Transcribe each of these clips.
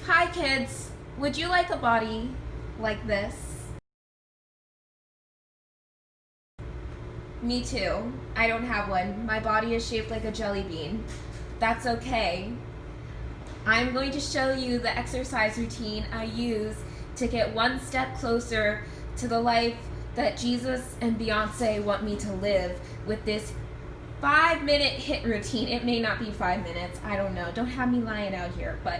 Hi kids, would you like a body like this? Me too. I don't have one. My body is shaped like a jelly bean. That's okay. I'm going to show you the exercise routine I use to get one step closer to the life that Jesus and Beyonce want me to live with this 5-minute HIIT routine. It may not be 5 minutes. I don't know. Don't have me lying out here, but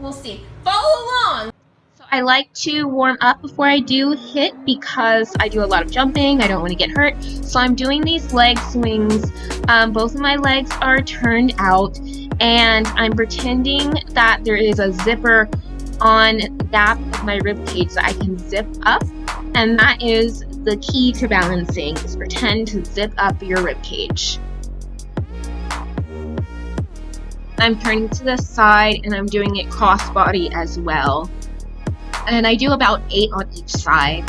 we'll see. Follow along! So I like to warm up before I do HIIT because I do a lot of jumping. I don't want to get hurt. So I'm doing these leg swings. Both of my legs are turned out and I'm pretending that there is a zipper on the gap of my rib cage so I can zip up. And that is the key to balancing, is pretend to zip up your rib cage. I'm turning to the side and I'm doing it crossbody as well. And I do about 8 on each side.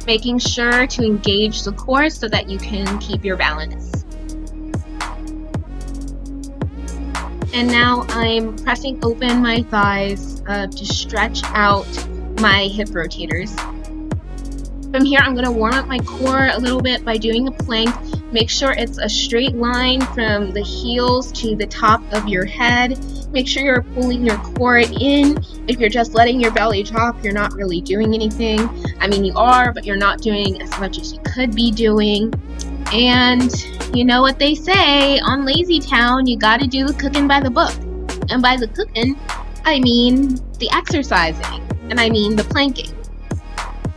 Making sure to engage the core so that you can keep your balance. And now I'm pressing open my thighs to stretch out my hip rotators. From here, I'm going to warm up my core a little bit by doing a plank. Make sure it's a straight line from the heels to the top of your head. Make sure you're pulling your core in. If you're just letting your belly drop, you're not really doing anything. I mean, you are, but you're not doing as much as you could be doing. And you know what they say, on Lazy Town, you gotta do the cooking by the book. And by the cooking, I mean the exercising, and I mean the planking.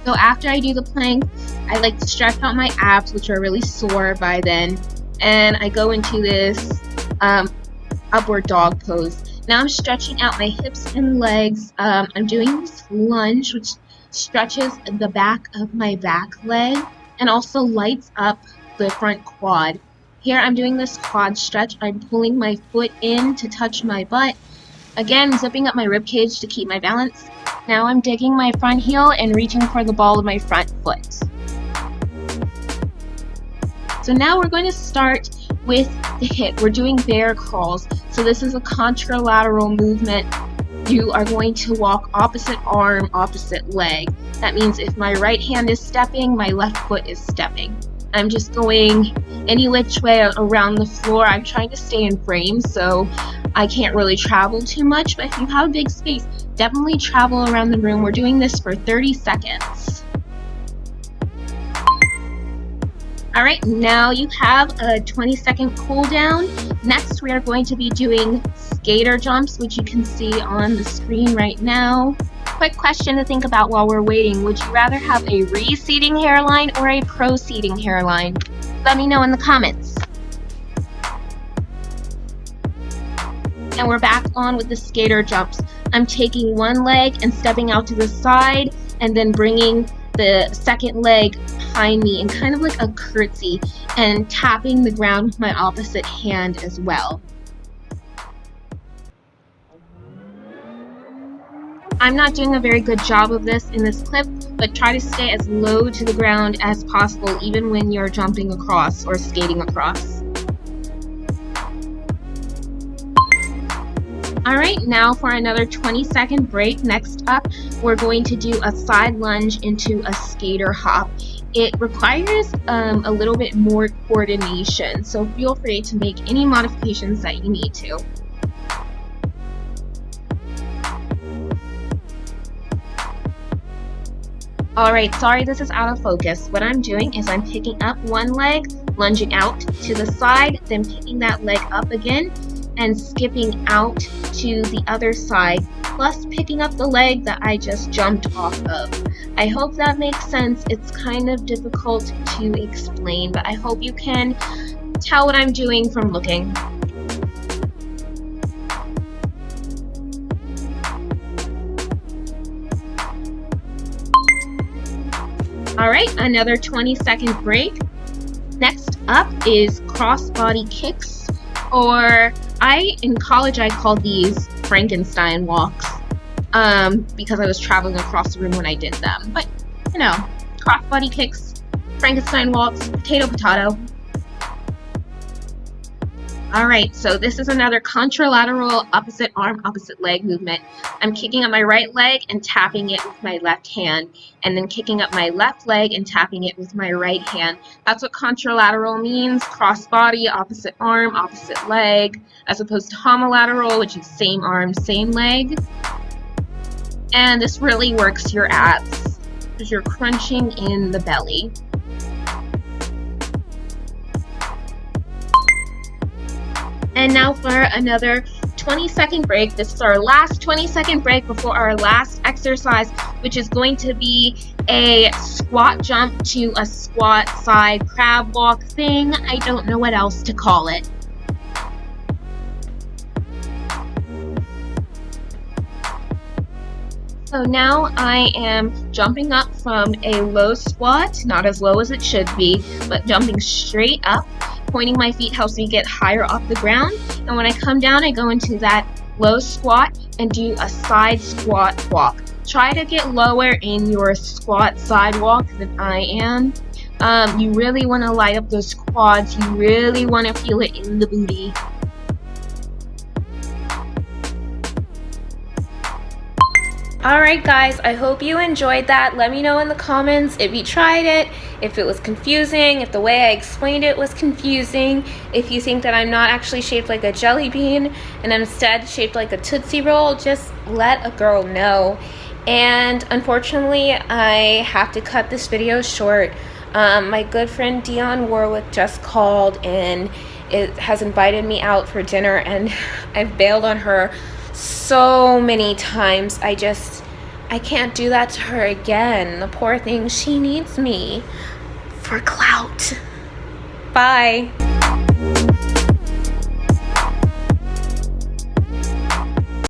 So after I do the plank, I like to stretch out my abs, which are really sore by then, and I go into this upward dog pose. Now I'm stretching out my hips and legs. I'm doing this lunge, which stretches the back of my back leg and also lights up the front quad. Here I'm doing this quad stretch. I'm pulling my foot in to touch my butt. Again, zipping up my rib cage to keep my balance. Now I'm digging my front heel and reaching for the ball of my front foot. So now we're going to start with the HIIT. We're doing bear crawls. So this is a contralateral movement. You are going to walk opposite arm, opposite leg. That means if my right hand is stepping, my left foot is stepping. I'm just going any which way around the floor. I'm trying to stay in frame, so I can't really travel too much, but if you have a big space, definitely travel around the room. We're doing this for 30 seconds. All right, now you have a 20-second cool down. Next, we are going to be doing skater jumps, which you can see on the screen right now. Quick question to think about while we're waiting. Would you rather have a receding hairline or a proceeding hairline? Let me know in the comments. And we're back on with the skater jumps. I'm taking one leg and stepping out to the side and then bringing the second leg behind me in kind of like a curtsy and tapping the ground with my opposite hand as well. I'm not doing a very good job of this in this clip, but try to stay as low to the ground as possible even when you're jumping across or skating across. Alright, now for another 20-second break. Next up, we're going to do a side lunge into a skater hop. It requires a little bit more coordination, so feel free to make any modifications that you need to. Alright, sorry this is out of focus. What I'm doing is I'm picking up one leg, lunging out to the side, then picking that leg up again, and skipping out to the other side, plus picking up the leg that I just jumped off of. I hope that makes sense. It's kind of difficult to explain, but I hope you can tell what I'm doing from looking. Alright, another 20-second break. Next up is crossbody kicks, or in college I called these Frankenstein walks because I was traveling across the room when I did them. But, you know, crossbody kicks, Frankenstein walks, potato, potato. Alright, so this is another contralateral opposite arm, opposite leg movement. I'm kicking up my right leg and tapping it with my left hand, and then kicking up my left leg and tapping it with my right hand. That's what contralateral means, cross body, opposite arm, opposite leg, as opposed to homolateral, which is same arm, same leg. And this really works your abs, because you're crunching in the belly. And now for another 20-second break. This is our last 20-second break before our last exercise, which is going to be a squat jump to a squat side crab walk thing. I don't know what else to call it. So now I am jumping up from a low squat, not as low as it should be, but jumping straight up. Pointing my feet helps me get higher off the ground, and when I come down I go into that low squat and do a side squat walk. Try to get lower in your squat side walk than I am. You really want to light up those quads, you really want to feel it in the booty. Alright guys, I hope you enjoyed that. Let me know in the comments if you tried it, if it was confusing, if the way I explained it was confusing, if you think that I'm not actually shaped like a jelly bean and I'm instead shaped like a Tootsie Roll. Just let a girl know. And unfortunately, I have to cut this video short. My good friend Dionne Warwick just called and has invited me out for dinner, and I've bailed on her so many times. I can't do that to her again. The poor thing, she needs me for clout. Bye.